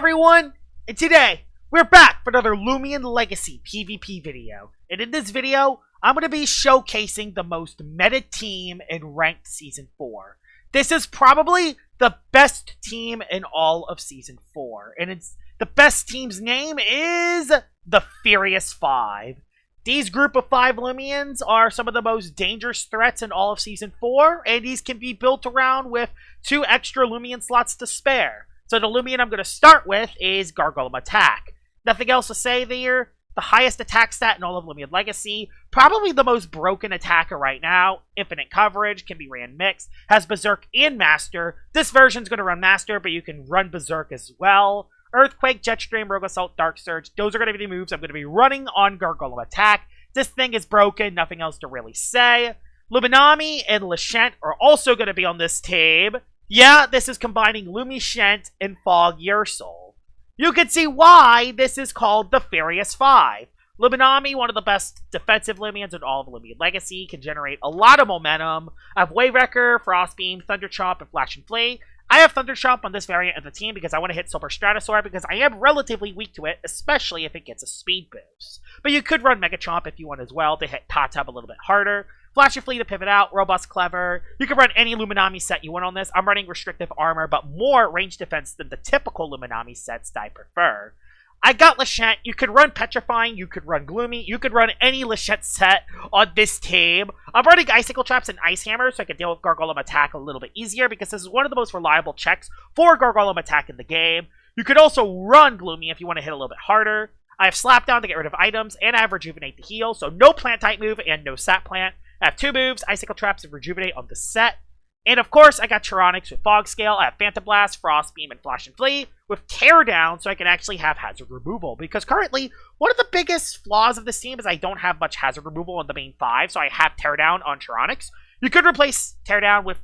everyone, and today we're back for another Loomian Legacy PvP video. And in this video, I'm going to be showcasing the most meta team in Ranked Season 4. This is probably the best team in all of Season 4, and the best team's name is the Furious 5. These group of 5 Loomians are some of the most dangerous threats in all of Season 4, and these can be built around with 2 extra Loomian slots to spare. So the Loomian I'm going to start with is Gargoyle Attack. Nothing else to say there. The highest attack stat in all of Loomian Legacy. Probably the most broken attacker right now. Infinite coverage, can be ran mixed. Has Berserk and Master. This version's going to run Master, but you can run Berserk as well. Earthquake, Jetstream, Rogue Assault, Dark Surge. Those are going to be the moves I'm going to be running on Gargoyle Attack. This thing is broken. Nothing else to really say. Luminami and Lashent are also going to be on this team. Yeah, this is combining Lumishent and Fog Yersoul. You can see why this is called the Furious 5. Luminami, one of the best defensive Loomians in all of Loomian Legacy, can generate a lot of momentum. I have Wave Wrecker, Frostbeam, Thunder Chomp, and Flash and Flee. I have Thunder Chomp on this variant of the team because I want to hit Silver Stratosaur because I am relatively weak to it, especially if it gets a speed boost. But you could run Mega Chomp if you want as well to hit Tatab a little bit harder. Flash and Flee to pivot out, Robust, Clever. You can run any Luminami set you want on this. I'm running Restrictive Armor, but more range defense than the typical Luminami sets that I prefer. I got Lashent. You could run Petrifying, you could run Gloomy, you could run any Lashent set on this team. I'm running Icicle Traps and Ice Hammer so I can deal with Gargoyle Attack a little bit easier because this is one of the most reliable checks for Gargoyle Attack in the game. You could also run Gloomy if you want to hit a little bit harder. I have Slapdown to get rid of items, and I have Rejuvenate to heal, so no plant type move and no sap plant. I have 2 moves, Icicle Traps and Rejuvenate on the set. And of course, I got Pteronics with Fog Scale. I have Phantom Blast, Frostbeam, and Flash and Flee with Teardown so I can actually have hazard removal. Because currently, one of the biggest flaws of this team is I don't have much hazard removal on the main 5, so I have Teardown on Pteronics. You could replace Teardown with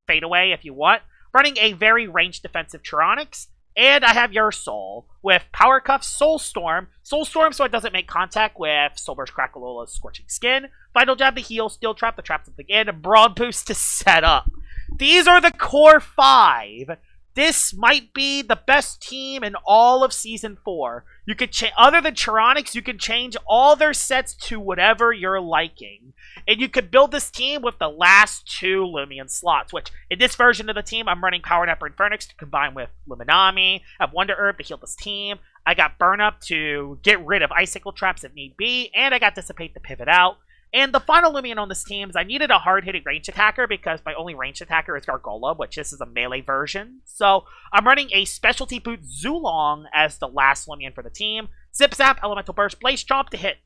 Fade Away if you want, running a very ranged defensive Pteronics. And I have Yersoul with Power Cuff, Soulstorm so it doesn't make contact with Soulburst, Crackalola's Scorching Skin, Final Jab to heal, Steel Trap to trap something in, and Broad Boost to set up. These are the core 5. This might be the best team in all of Season 4. You could other than Pteronics, you can change all their sets to whatever you're liking. And you could build this team with the last 2 Loomian slots, which in this version of the team, I'm running Power Napper and Pharynx to combine with Luminami. I have Wonder Herb to heal this team. I got Burn Up to get rid of Icicle Traps if need be. And I got Dissipate to pivot out. And the final Loomian on this team is I needed a hard-hitting range attacker because my only range attacker is Gargoyle, which this is a melee version. So I'm running a Specialty Boot Zulong as the last Loomian for the team. Zip Zap, Elemental Burst, Blaze Chomp to hit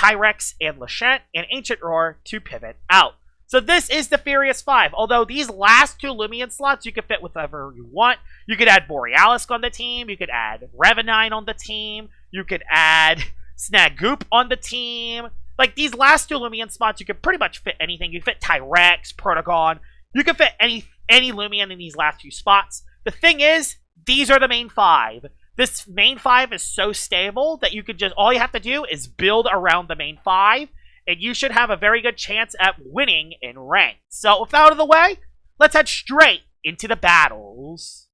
Tyrex and Lashent, and Ancient Roar to pivot out. So this is the Furious 5. Although these last 2 Loomian slots you can fit with whatever you want. You could add Borealis on the team. You could add Revenine on the team. You could add Snagoop on the team. Like, these last 2 Loomian spots, you can pretty much fit anything. You can fit Tyrex, Protagon. You can fit any Loomian in these last 2 spots. The thing is, these are the main 5. This main 5 is so stable that you could all you have to do is build around the main 5, and you should have a very good chance at winning in rank. So, with that out of the way, let's head straight into the battles.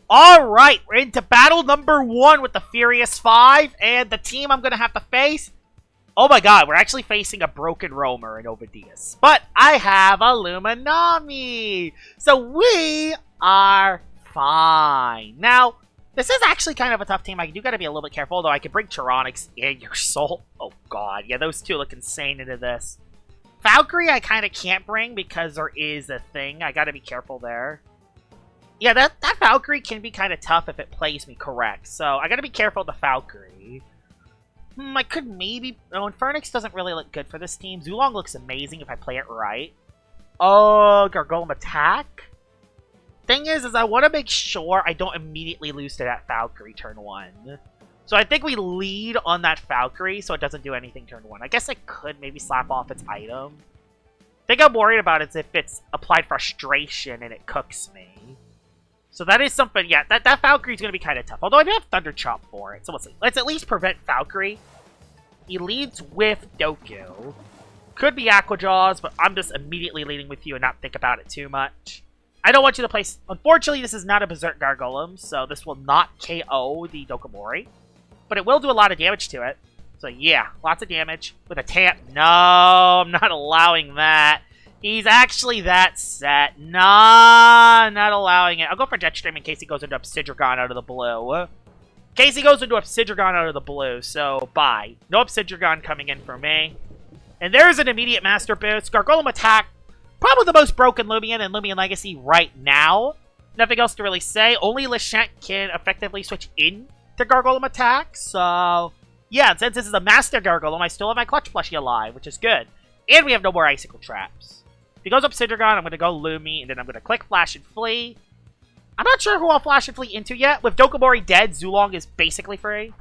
Alright, we're into battle number 1 with the Furious 5, and the team I'm going to have to face. Oh my god, we're actually facing a broken roamer in Ovidius. But I have a Luminami! So we are fine. Now, this is actually kind of a tough team. I do gotta be a little bit careful, though I can bring Pteronics and Yersoul. Oh god, yeah, those 2 look insane into this. Valkyrie I kind of can't bring because there is a thing. I gotta be careful there. Yeah, that Valkyrie can be kind of tough if it plays me correct. So I gotta be careful of the Valkyrie. I could maybe... Oh, and Pharynx doesn't really look good for this team. Zulong looks amazing if I play it right. Oh, Gargoyle Attack? Thing is I want to make sure I don't immediately lose to that Valkyrie turn 1. So I think we lead on that Valkyrie so it doesn't do anything turn 1. I guess I could maybe slap off its item. The thing I'm worried about is if it's applied Frustration and it cooks me. So that is something, yeah, that Valkyrie's going to be kind of tough. Although I do have Thunder Chomp for it. So let's see. Let's at least prevent Valkyrie. He leads with Doku. Could be Aqua Jaws, but I'm just immediately leading with you and not think about it too much. I don't want you to place... Unfortunately, this is not a Berserk Gargolem, so this will not KO the Dokimori. But it will do a lot of damage to it. So yeah, lots of damage with a Tamp. No, I'm not allowing that. He's actually that set. Nah, not allowing it. I'll go for Jetstream in case he goes into Obsidian out of the blue. In case he goes into Obsidian out of the blue, so bye. No Obsidian coming in for me. And there's an immediate Master Boost. Gargolem attack. Probably the most broken Loomian in Loomian Legacy right now. Nothing else to really say. Only Lashent can effectively switch in to Gargolem attack. So, yeah, and since this is a Master Gargolem, I still have my Clutch Plushie alive, which is good. And we have no more Icicle Traps. If he goes Obsidian, I'm going to go Loomy, and then I'm going to click Flash and Flee. I'm not sure who I'll Flash and Flee into yet. With Dokimori dead, Zulong is basically free.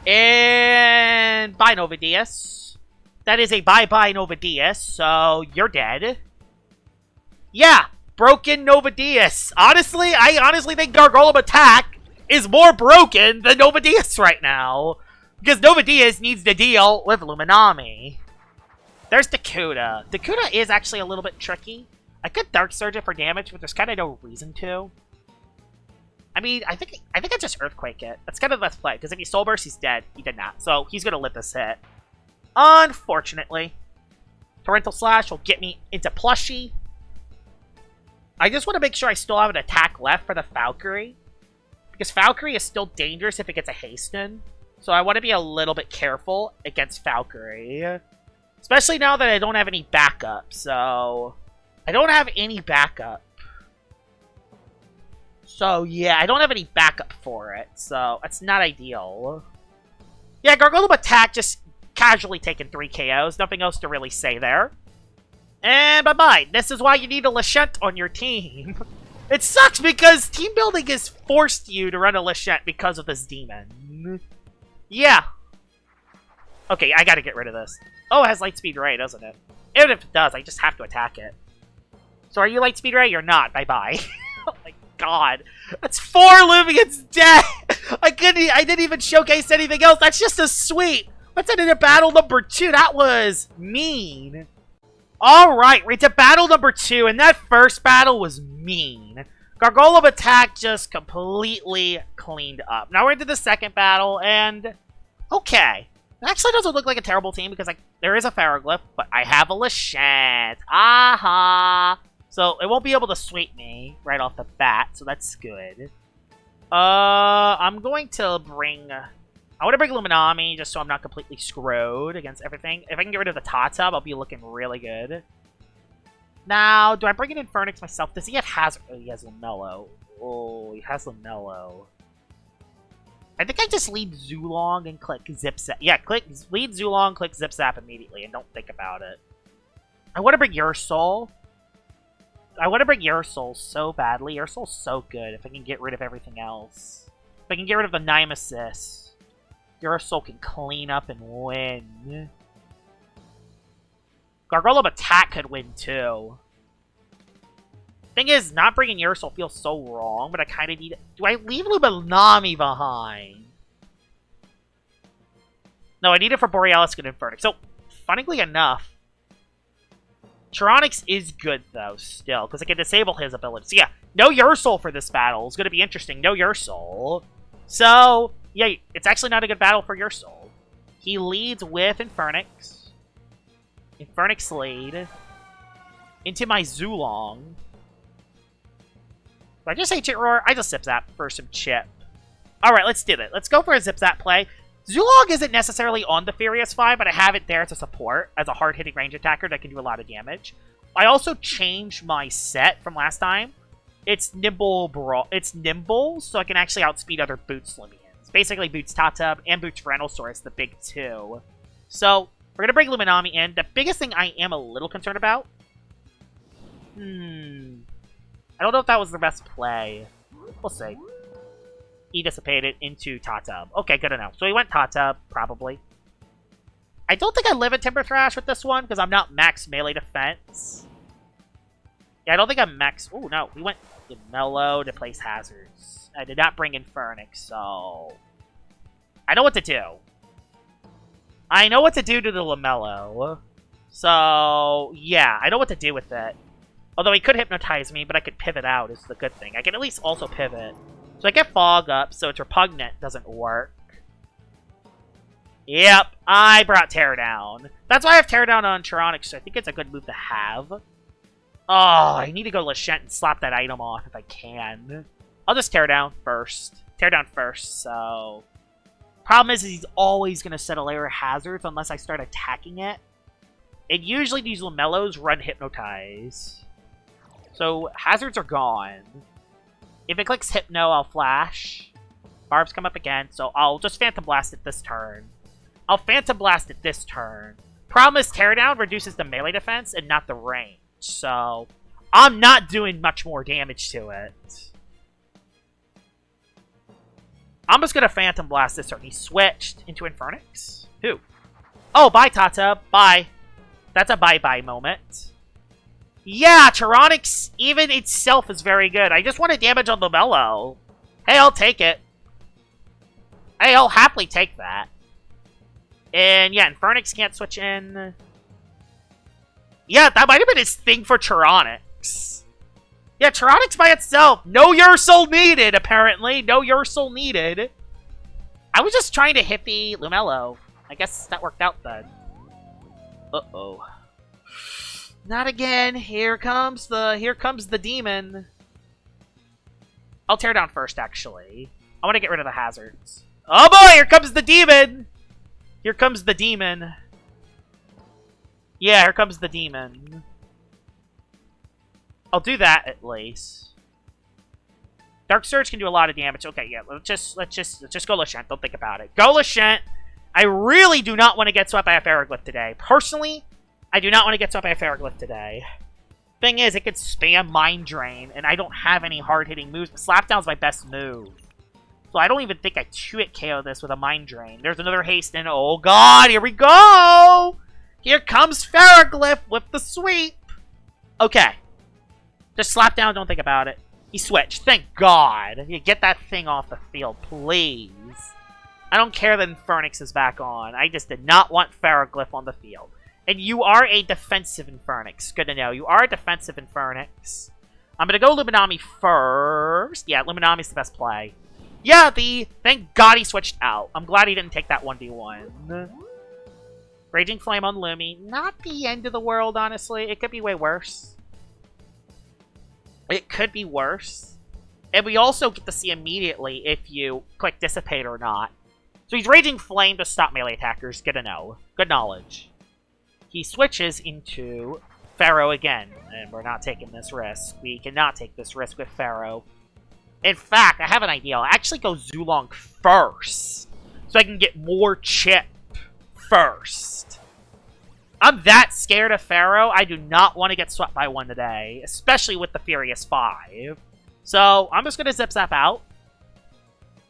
And bye, Novidius. That is a bye-bye Novidius, so you're dead. Yeah, broken Novidius. Honestly, I honestly think Gargolem attack is more broken than Novidius right now. Because Novidius needs to deal with Luminami. There's Dakuda. Dakuda is actually a little bit tricky. I could Dark Surge it for damage, but there's kind of no reason to. I mean, I think I just Earthquake it. That's kind of the best play, because if he Soul Burst, he's dead. He did not, so he's going to live this hit. Unfortunately. Torrential Slash will get me into Plushie. I just want to make sure I still have an attack left for the Valkyrie. Because Valkyrie is still dangerous if it gets a Hasten. So I want to be a little bit careful against Valkyrie. Especially now that I don't have any backup, so... I don't have any backup. So, yeah, I don't have any backup for it, so that's not ideal. Yeah, Gargolem attack just casually taking 3 KOs. Nothing else to really say there. And bye-bye. This is why you need a Lashent on your team. It sucks because team building has forced you to run a Lashent because of this demon. Yeah. Okay, I gotta get rid of this. Oh, it has Lightspeed Ray, doesn't it? Even if it does, I just have to attack it. So are you Lightspeed Ray? You're not. Bye-bye. Oh my god. That's 4 Loomians dead! I didn't even showcase anything else. That's just a sweep. Let's end into battle number 2. That was mean. Alright, we're into battle number 2, and that first battle was mean. Gargolem attack just completely cleaned up. Now we're into the second battle, and... okay. It actually doesn't look like a terrible team, because there is a Ferroglyph, but I have a Lashent. Aha! So it won't be able to sweep me right off the bat, so that's good. I'm going to bring... I want to bring Luminami, just so I'm not completely screwed against everything. If I can get rid of the Tatub, I'll be looking really good. Now, do I bring in Infernix myself? Does he have Hazard? Oh, he has Lamello. Oh, he has Lamello. I think I just lead Zulong and click Zip Zap. Yeah, lead Zulong, click Zip Zap immediately, and don't think about it. I want to bring Ursul. I want to bring Ursul so badly. Ursul's so good if I can get rid of everything else. If I can get rid of the Nemesis, Ursul can clean up and win. Gargolem attack could win too. Thing is, not bringing Ursul feels so wrong, but I kind of need... do I leave Luminami behind? No, I need it for Borealis and Infernix. So, funnily enough, Tyranix is good, though, still, because I can disable his ability. So, yeah, no Ursul for this battle. It's going to be interesting. No Ursul. So, yeah, it's actually not a good battle for Ursul. He leads with Infernix. Infernix lead. Into my Zulong. Do I just say Chit Roar? I just Zip Zap for some chip. Alright, let's do it. Let's go for a Zip Zap play. Zulong isn't necessarily on the Furious 5, but I have it there as a support, as a hard-hitting range attacker that can do a lot of damage. I also changed my set from last time. It's nimble, so I can actually outspeed other Boots Loomians. Basically, Boots Tatub and Boots Tyrannosaurus, the big two. So, we're going to bring Luminami in. The biggest thing I am a little concerned about... I don't know if that was the best play. We'll see. He dissipated into Tatub. Okay, good enough. So he went Tatub, probably. I don't think I live in Timber Thrash with this one, because I'm not max melee defense. Yeah, I don't think I'm max... oh, no. We went to Mellow to place hazards. I did not bring Infernix, so... I know what to do. I know what to do to the Lamello. So, yeah, I know what to do with it. Although he could hypnotize me, but I could pivot out is the good thing. I can at least also pivot. So I get fog up, so it's repugnant doesn't work. Yep, I brought Teardown. That's why I have Teardown on Tyrannic, so I think it's a good move to have. Oh, I need to go Lashent and slap that item off if I can. I'll just Teardown first. Teardown first, so... Problem is he's always going to set a layer of hazards unless I start attacking it. And usually these Lamellos run Hypnotize. So hazards are gone. If it clicks Hypno, I'll flash. Barbs come up again, so I'll just Phantom Blast it this turn. I'll Phantom Blast it this turn. Problem is Teardown reduces the melee defense and not the range. So I'm not doing much more damage to it. I'm just going to Phantom Blast this turn. He switched into Infernix. Who? Oh, bye, Tata. Bye. That's a bye-bye moment. Yeah, Tyrannics, even itself, is very good. I just want to damage on Lamello. Hey, I'll take it. Hey, I'll happily take that. And yeah, Infernix can't switch in. Yeah, that might have been his thing for Tyrannics. Yeah, Tyrannics by itself. No Ursul needed, apparently. No Ursul needed. I was just trying to hippie Lamello. I guess that worked out then. Uh-oh. Not again. Here comes the demon. I'll tear down first, actually. I want to get rid of the hazards. Oh boy, here comes the demon! Here comes the demon. Yeah, here comes the demon. I'll do that at least. Dark Surge can do a lot of damage. Okay, yeah, let's just go Lashent. Don't think about it. Go Lashent. I really do not want to get swept by a Ferroglyph today. Personally, I do not want to get swept by a Ferroglyph today. Thing is, it could spam Mind Drain, and I don't have any hard-hitting moves. Slapdown's my best move. So I don't even think I 2-hit KO this with a Mind Drain. There's another haste in. Oh god, here we go! Here comes Ferroglyph with the sweep! Okay. Just slap down, don't think about it. He switched. Thank god. You get that thing off the field, please. I don't care that Infernix is back on. I just did not want Ferroglyph on the field. And you are a defensive Infernix. Good to know. You are a defensive Infernix. I'm going to go Luminami first. Yeah, Luminami's the best play. Yeah, thank god he switched out. I'm glad he didn't take that 1v1. Raging Flame on Lumi. Not the end of the world, honestly. It could be way worse. It could be worse. And we also get to see immediately if you click Dissipate or not. So he's Raging Flame to stop melee attackers. Good to know. Good knowledge. He switches into Pharaoh again. And we're not taking this risk. We cannot take this risk with Pharaoh. In fact, I have an idea. I'll actually go Zulong first. So I can get more chip first. I'm that scared of Pharaoh. I do not want to get swept by one today. Especially with the Furious 5. So I'm just going to zip zap out.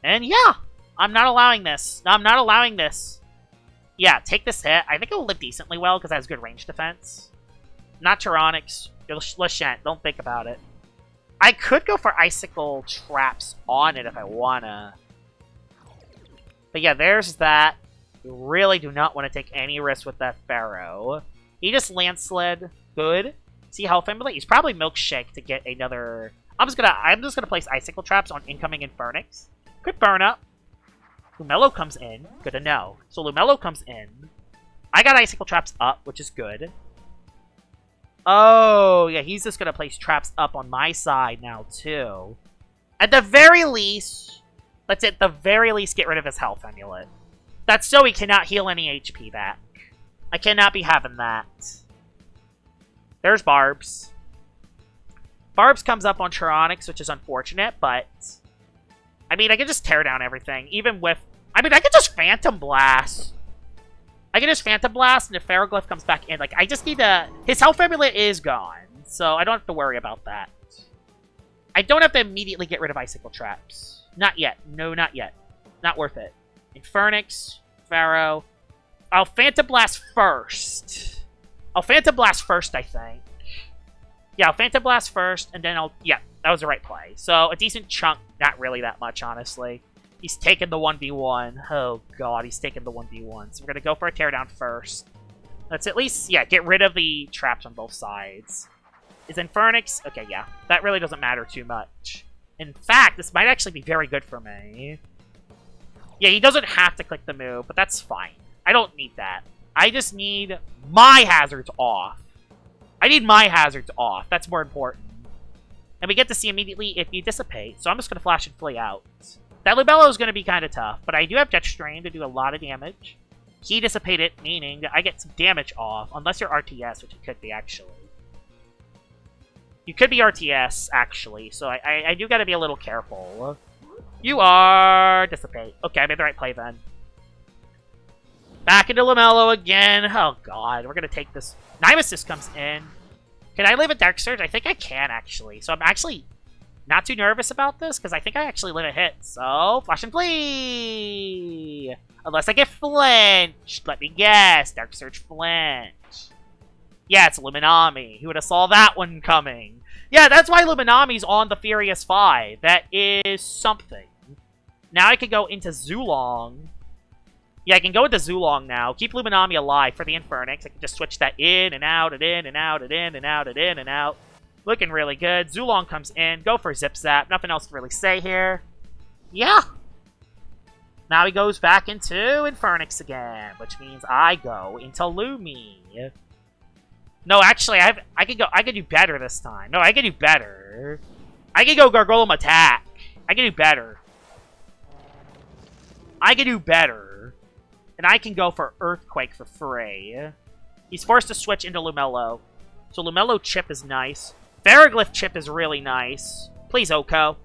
And yeah. I'm not allowing this. I'm not allowing this. Yeah, take this hit. I think it'll live decently well because it has good range defense. Not Tyrannics. Lashent. Don't think about it. I could go for Icicle Traps on it if I wanna. But yeah, there's that. You really do not want to take any risk with that Pharaoh. He just landslid. Good. See health emulate? He's probably Milkshake to get another... I'm just gonna place Icicle Traps on incoming Infernix. Could burn up. Lumello comes in. Good to know. So Lumello comes in. I got Icicle Traps up, which is good. Oh, yeah, he's just going to place traps up on my side now, too. At the very least, let's at the very least get rid of his health amulet. That's so he cannot heal any HP back. I cannot be having that. There's Barbs. Barbs comes up on Tyrannics, which is unfortunate, but... I mean, I can just tear down everything, even with... I mean, I could just Phantom Blast. I can just Phantom Blast, and if Ferroglyph comes back in, like, I just need to... His health amulet is gone, so I don't have to worry about that. I don't have to immediately get rid of Icicle Traps. Not yet. No, not yet. Not worth it. Infernix, Pharaoh. I'll Phantom Blast first. I'll Phantom Blast first, I think. Yeah, I'll Phantom Blast first, and then I'll... Yeah, that was the right play. So, a decent chunk. Not really that much, honestly. He's taking the 1v1. Oh, God, he's taking the 1v1. So we're going to go for a teardown first. Let's at least, yeah, get rid of the traps on both sides. Is Infernix? Okay, yeah. That really doesn't matter too much. In fact, this might actually be very good for me. Yeah, he doesn't have to click the move, but that's fine. I don't need that. I just need my hazards off. I need my hazards off. That's more important. And we get to see immediately if you dissipate, so I'm just going to flash and flee out. That Lubello is going to be kind of tough, but I do have Jet Strain to do a lot of damage. He dissipated, meaning that I get some damage off, unless you're RTS, which it could be, actually. You could be RTS, actually, so I do gotta be a little careful. You are... Dissipate. Okay, I made the right play then. Back into Lamello again. Oh god, we're gonna take this. Nemesis comes in. Can I live a Dark Surge? I think I can, actually. So I'm actually not too nervous about this, because I think I actually live a hit. So, Flash and Flee! Unless I get flinched. Let me guess. Dark Surge flinch. Yeah, it's Luminami. Who would have saw that one coming? Yeah, that's why Luminami's on the Furious 5. That is something. Now I can go into Zulong. Yeah, I can go into Zulong now. Keep Luminami alive for the Infernix. I can just switch that in and out and in and out and in and out and in and out. Looking really good. Zulong comes in. Go for Zip Zap. Nothing else to really say here. Yeah. Now he goes back into Infernix again, which means I go into Lumi. No, actually, I could do better this time. No, I can do better. I can go Gargolem Attack. I can do better. I can do better. And I can go for Earthquake for free. He's forced to switch into Lumello. So Lumello Chip is nice. Ferroglyph Chip is really nice. Please, Oko.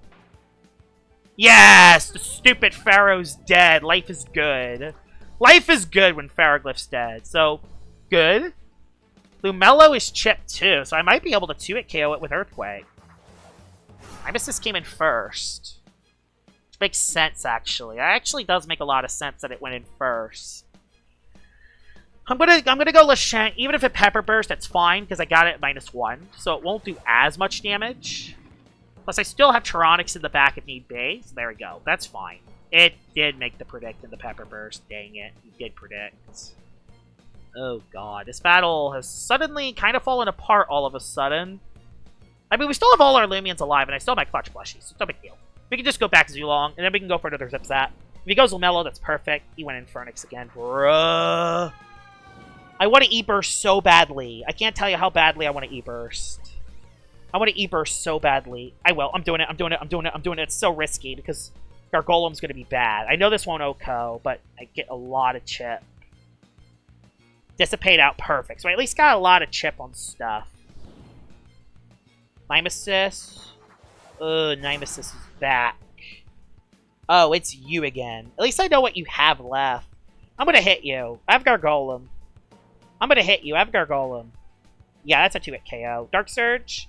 Yes! The stupid Pharaoh's dead. Life is good. Life is good when Ferroglyph's dead. So, good. Lumello is chipped too, so I might be able to 2-hit KO it with Earthquake. Nemesis came in first. Which makes sense, actually. It actually does make a lot of sense that it went in first. I'm gonna go Lashant. Even if it Pepper Burst, that's fine, because I got it at -1, so it won't do as much damage. Plus, I still have Tyrannics in the back if need be. So there we go. That's fine. It did make the predict in the Pepper Burst. Dang it. It did predict. Oh, God. This battle has suddenly kind of fallen apart all of a sudden. I mean, we still have all our Loomians alive, and I still have my Clutch Plushies, so it's no big deal. We can just go back Zulong, and then we can go for another Zip Zap. If he goes Lumello, that's perfect. He went Infernix again. Bruh. I want to E-Burst so badly. I can't tell you how badly I want to E-Burst. I want to E-Burst so badly. I will. I'm doing it. I'm doing it. I'm doing it. I'm doing it. It's so risky because Gargolem's going to be bad. I know this won't Oko, but I get a lot of chip. Dissipate out perfect. So I at least got a lot of chip on stuff. Nemesis. Nemesis is back. Oh, it's you again. At least I know what you have left. I'm going to hit you. I have Gargolem. I'm going to hit you. I have Gargolem. Yeah, that's a 2-hit KO. Dark Surge.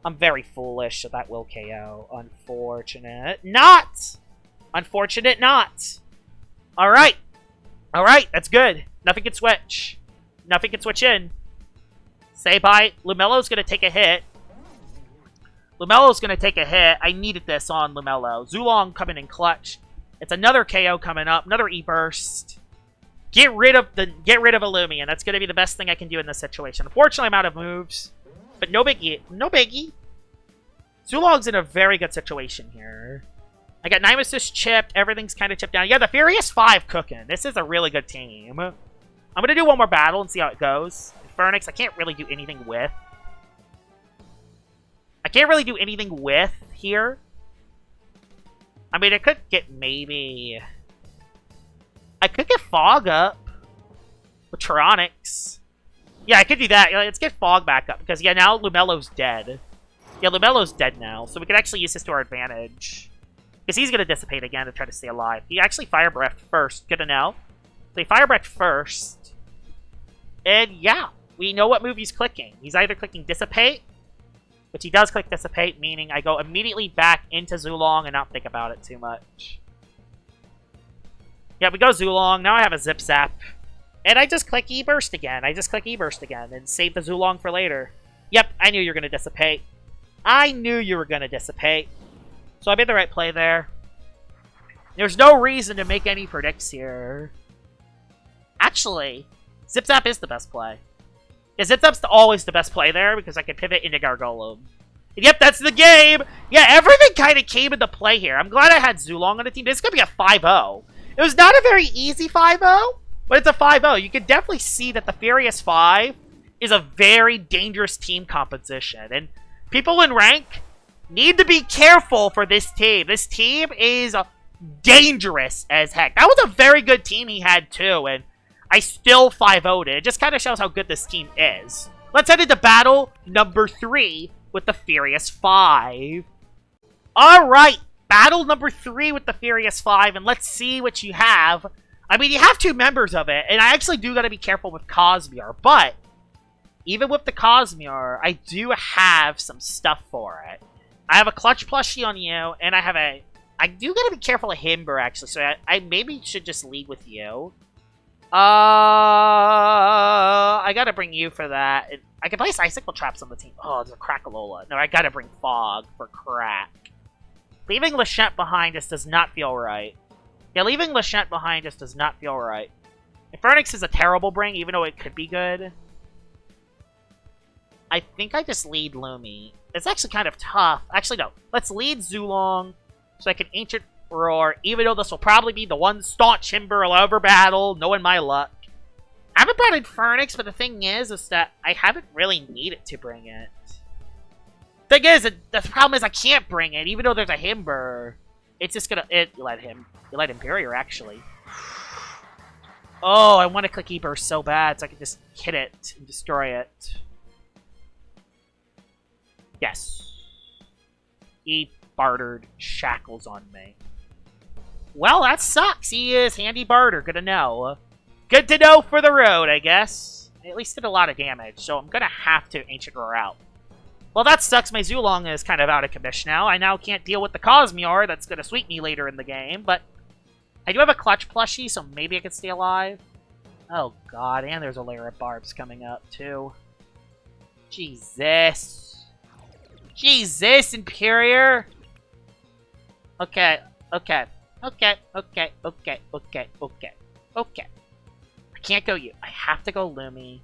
I'm very foolish, so that will KO. Unfortunate not! Unfortunate not! Alright! Alright, that's good. Nothing can switch. Nothing can switch in. Say bye. Lumello's gonna take a hit. Lumello's gonna take a hit. I needed this on Lumello. Zulong coming in clutch. It's another KO coming up. Another E-Burst. Get rid of a Loomian. That's gonna be the best thing I can do in this situation. Unfortunately, I'm out of moves. But no biggie. No biggie. Zulong's in a very good situation here. I got Nemesis chipped. Everything's kind of chipped down. Yeah, the Furious 5 cooking. This is a really good team. I'm going to do one more battle and see how it goes. Infernix, I can't really do anything with. I can't really do anything with here. I mean, I could get maybe... I could get Fog up with Tyrannics. Yeah, I could do that. Let's get Fog back up. Because, yeah, now Lumello's dead. Yeah, Lumello's dead now. So we can actually use this to our advantage. Because he's going to dissipate again to try to stay alive. He actually Fire Breathed first. Good to know. So he Fire Breathed first. And, yeah. We know what move he's clicking. He's either clicking Dissipate. Which he does click Dissipate. Meaning I go immediately back into Zulong and not think about it too much. Yeah, we go Zulong. Now I have a Zip Zap. And I just click E-Burst again. I just click E-Burst again and save the Zulong for later. Yep, I knew you were going to dissipate. I knew you were going to dissipate. So I made the right play there. There's no reason to make any predicts here. Actually, Zip Zap is the best play. Yeah, Zip-Zap's always the best play there because I can pivot into Gargolem. And yep, that's the game! Yeah, everything kind of came into play here. I'm glad I had Zulong on the team. This is going to be a 5-0. It was not a very easy 5-0, but it's a 5-0. You can definitely see that the Furious 5 is a very dangerous team composition. And people in rank need to be careful for this team. This team is dangerous as heck. That was a very good team he had too, and I still 5-0'd it. It just kind of shows how good this team is. Let's head into battle number 3 with the Furious 5. Alright, battle number 3 with the Furious 5, and let's see what you have. I mean, you have 2 members of it, and I actually do gotta be careful with Cosmere, but even with the Cosmere, I do have some stuff for it. I have a Clutch plushie on you, and I do gotta be careful of Himber, actually, so I maybe should just lead with you. I gotta bring you for that. I can place Icicle Traps on the team. Oh, there's a Crackalola. No, I gotta bring Fog for Crack. Leaving Lachette behind us does not feel right. Yeah, leaving Lachette behind us does not feel right. Infernix is a terrible bring, even though it could be good. I think I just lead Lumi. It's actually kind of tough. Actually, no. Let's lead Zulong so I can Ancient Roar, even though this will probably be the one staunch Himber I'll ever battle, knowing my luck. I haven't brought Infernix, but the thing is that I haven't really needed to bring it. Thing is, the problem is I can't bring it, even though there's a Himber. It's just gonna... You let Imperior, actually. Oh, I want to click E-Burst so bad so I can just hit it and destroy it. Yes. He bartered Shackles on me. Well, that sucks. He is handy barter. Good to know. Good to know for the road, I guess. At least did a lot of damage, so I'm going to have to Ancient Roar out. Well, that sucks. My Zulong is kind of out of commission now. I now can't deal with the Cosmere that's going to sweep me later in the game, but I do have a Clutch plushie, so maybe I can stay alive. Oh, God, and there's a layer of barbs coming up, too. Jesus. Jesus, Imperior. Okay. I can't go you. I have to go Lumi.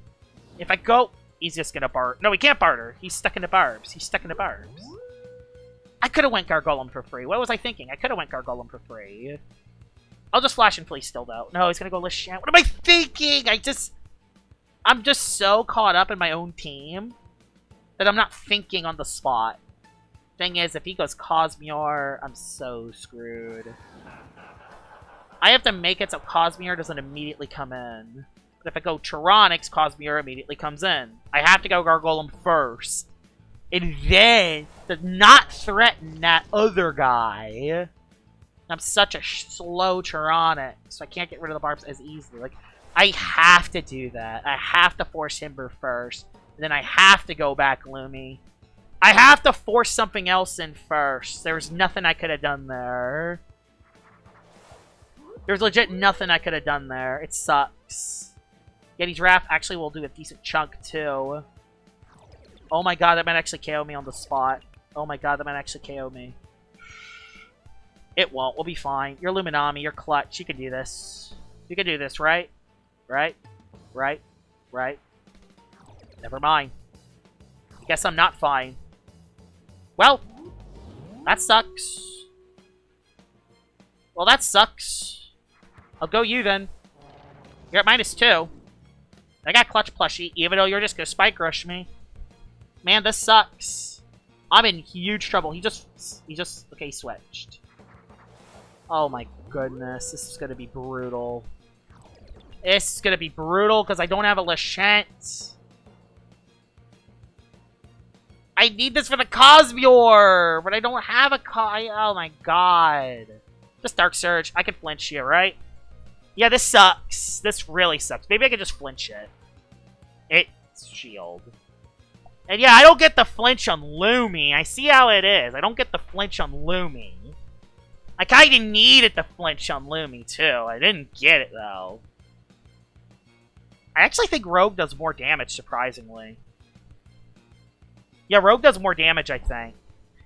If I go... He's just gonna barter. No, he can't barter. He's stuck in the barbs. I could have went Gargolem for free. What was I thinking? I could have went Gargolem for free. I'll just Flash and Flee still, though. No, he's gonna go Lachette. What am I thinking? I'm just so caught up in my own team that I'm not thinking on the spot. Thing is, if he goes Cosmere, I'm so screwed. I have to make it so Cosmere doesn't immediately come in. But if I go Tyranix, Cosmere immediately comes in. I have to go Gargolem first. And then does not threaten that other guy. I'm such a slow Tyranix, so I can't get rid of the barbs as easily. Like, I have to do that. I have to force Himber first. And then I have to go back Lumi. I have to force something else in first. There's nothing I could have done there. There's legit nothing I could have done there. It sucks. Yeti's Wrath actually will do a decent chunk, too. Oh my god, that might actually KO me on the spot. Oh my god, that might actually KO me. It won't. We'll be fine. You're Luminami. You're clutch. You can do this. You can do this, right? Right? Never mind. Guess I'm not fine. Well, that sucks. Well, that sucks. I'll go you, then. You're at -2. I got Clutch plushie, even though you're just gonna Spike Rush me. Man, this sucks. I'm in huge trouble. He just... Okay, he switched. Oh my goodness, this is gonna be brutal. This is gonna be brutal, because I don't have a Lachette. I need this for the Cosmere, but I don't have a oh my god. Just Dark Surge. I can flinch you, right? Yeah, this sucks. This really sucks. Maybe I can just flinch it. It's shield. And yeah, I don't get the flinch on Lumi. I see how it is. I don't get the flinch on Lumi. I kinda needed the flinch on Lumi, too. I didn't get it, though. I actually think Rogue does more damage, surprisingly. Yeah, Rogue does more damage, I think.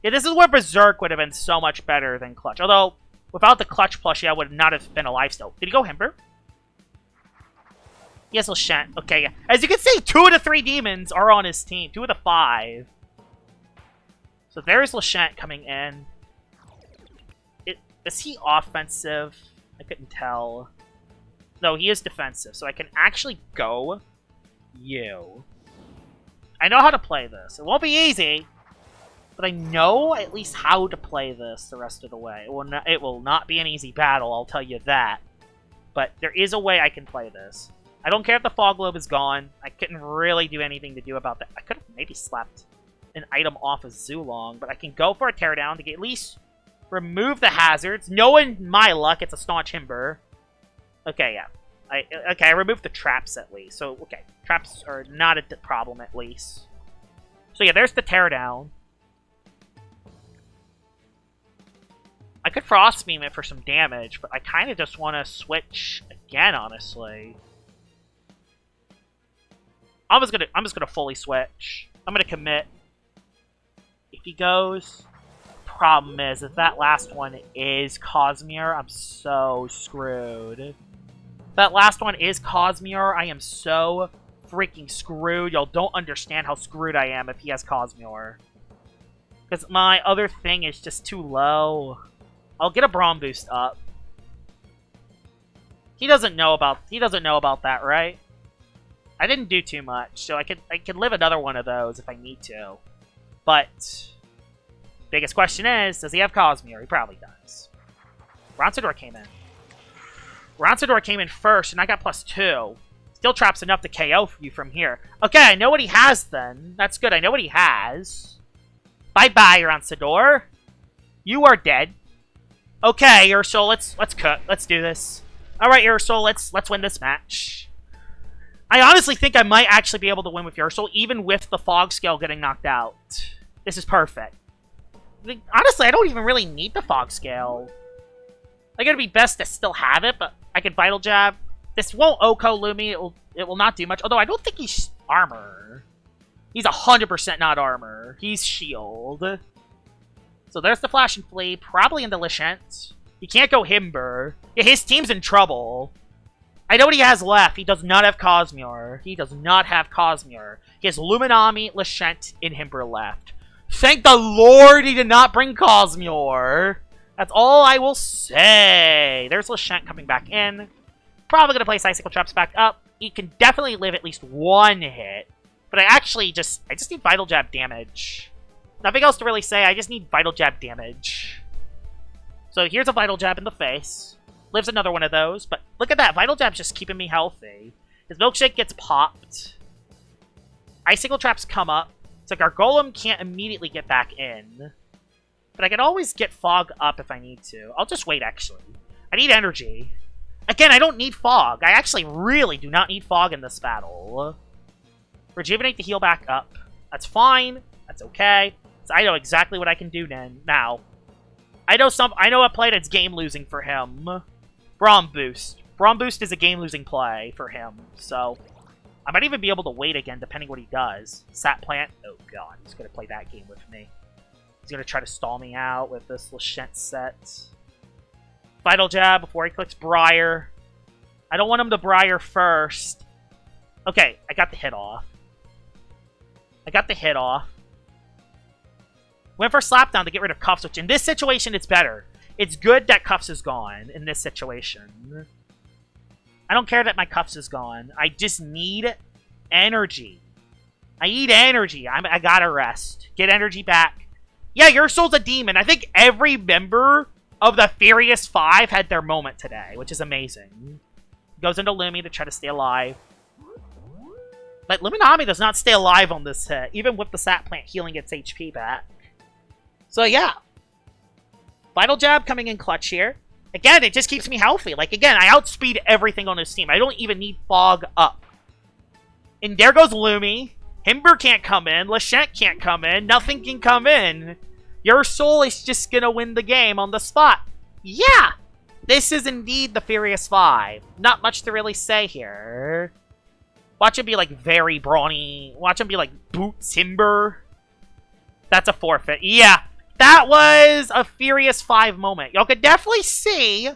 Yeah, this is where Berserk would have been so much better than Clutch. Although, without the Clutch plushie, I would not have been alive still. Did he go Himber? Yes, Lashent. Okay, yeah. As you can see, 2 of the 3 demons are on his team. 2 of the 5. So there's Lashent coming in. Is he offensive? I couldn't tell. No, he is defensive, so I can actually go you. I know how to play this. It won't be easy, but I know at least how to play this the rest of the way. It will not be an easy battle, I'll tell you that. But there is a way I can play this. I don't care if the fog globe is gone. I couldn't really do anything to do about that. I could have maybe slapped an item off of Zulong, but I can go for a teardown to get at least remove the hazards. Knowing my luck, it's a staunch Himber. Okay, yeah. I removed the traps at least. So, okay. Traps are not a problem at least. So yeah, there's the teardown. I could Frost Beam it for some damage, but I kind of just want to switch again, honestly. I'm just gonna fully switch. I'm gonna commit. If he goes, problem is if that last one is Cosmere, I'm so screwed. If that last one is Cosmere, I am so freaking screwed. Y'all don't understand how screwed I am if he has Cosmere. Because my other thing is just too low. I'll get a Braum boost up. He doesn't know about that, right? I didn't do too much, so I could live another one of those if I need to. But biggest question is, does he have Cosmere? He probably does. Ronsador came in. Ronsador came in first, and I got +2. Still traps enough to KO you from here. Okay, I know what he has then. That's good. I know what he has. Bye-bye, Ronsador. You are dead. Okay, Ursul, let's cut. Let's do this. All right, Ursul, let's win this match. I honestly think I might actually be able to win with Ursul, even with the Fog Scale getting knocked out. This is perfect. Honestly, I don't even really need the Fog Scale. I gotta be best to still have it, but I can Vital Jab. This won't Oko Lumi. It will not do much. Although I don't think he's armor. He's 100% not armor. He's shield. So there's the Flash and Flee, probably into Lashent. He can't go Himber. Yeah, his team's in trouble. I know what he has left. He does not have Cosmere. He does not have Cosmere. He has Luminami, Lashent, and Himber left. Thank the Lord he did not bring Cosmere. That's all I will say. There's Lashent coming back in. Probably going to place Icicle Traps back up. He can definitely live at least 1 hit. But I just need Vital Jab damage. Nothing else to really say. I just need Vital Jab damage. So here's a Vital Jab in the face. Lives another one of those. But look at that. Vital Jab's just keeping me healthy. His Milkshake gets popped. Icicle Traps come up. So Gargolem can't immediately get back in. But I can always get Fog up if I need to. I'll just wait, actually. I need energy. Again, I don't need Fog. I actually really do not need Fog in this battle. Rejuvenate the heal back up. That's fine. That's okay. So I know exactly what I can do now. I know a play that's game-losing for him. Braum Boost. Braum Boost is a game-losing play for him, so I might even be able to wait again, depending what he does. Sat Plant. Oh, God. He's going to play that game with me. He's going to try to stall me out with this Lashent set. Vital Jab before he clicks Briar. I don't want him to Briar first. Okay, I got the hit off. Went for Slapdown to get rid of Cuffs, which in this situation, it's better. It's good that Cuffs is gone in this situation. I don't care that my Cuffs is gone. I just need energy. I gotta rest. Get energy back. Yeah, Ursul's a demon. I think every member of the Furious 5 had their moment today, which is amazing. Goes into Lumi to try to stay alive. But Luminami does not stay alive on this hit, even with the Sat Plant healing its HP back. So yeah. Vital Jab coming in clutch here. Again, it just keeps me healthy. Like, again, I outspeed everything on this team. I don't even need Fog up. And there goes Lumi. Himber can't come in. Lashent can't come in. Nothing can come in. Ursul is just gonna win the game on the spot. Yeah! This is indeed the Furious 5. Not much to really say here. Watch him be, like, very brawny. Watch him be, like, Boots Himber. That's a forfeit. Yeah, that was a Furious 5 moment. Y'all could definitely see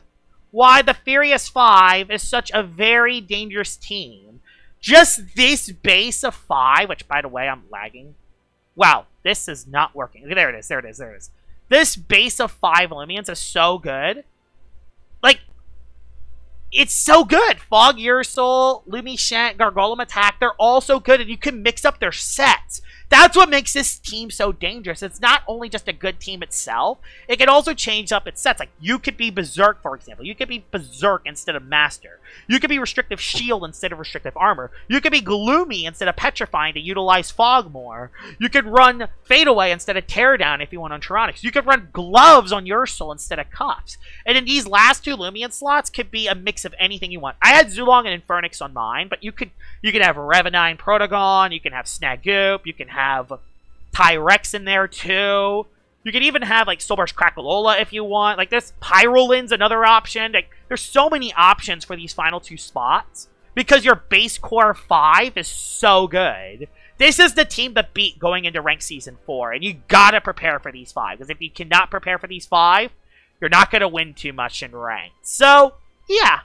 why the Furious 5 is such a very dangerous team. Just this base of 5, which, by the way, I'm lagging. Wow, this is not working. There it is, there it is, there it is. This base of 5 Loomians is so good. Like, it's so good. Fog Ursul, Lumishan, Gargolem Attack, they're all so good, and you can mix up their sets. That's what makes this team so dangerous. It's not only just a good team itself, it can also change up its sets. Like, you could be Berserk, for example. You could be Berserk instead of Master. You could be Restrictive Shield instead of Restrictive Armor. You could be Gloomy instead of Petrifying to utilize Fog more. You could run Fade Away instead of Teardown if you want on Tyranics. You could run Gloves on Ursul instead of Cuffs. And then these last 2 Loomian slots could be a mix of anything you want. I had Zulong and Infernix on mine, but you can have Revenine Protogon, you can have Snagoop, you can have Tyrex in there too. You can even have like Soulburst Crackalola if you want. Like there's Pyrolin's another option. Like there's so many options for these final 2 spots because your base core 5 is so good. This is the team to beat going into ranked season 4, and you gotta prepare for these 5 because if you cannot prepare for these 5, you're not gonna win too much in ranked. So yeah.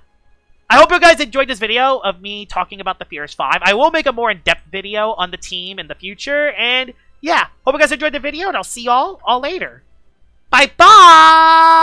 I hope you guys enjoyed this video of me talking about the Fierce 5. I will make a more in-depth video on the team in the future. And yeah, hope you guys enjoyed the video, and I'll see y'all all later. Bye-bye!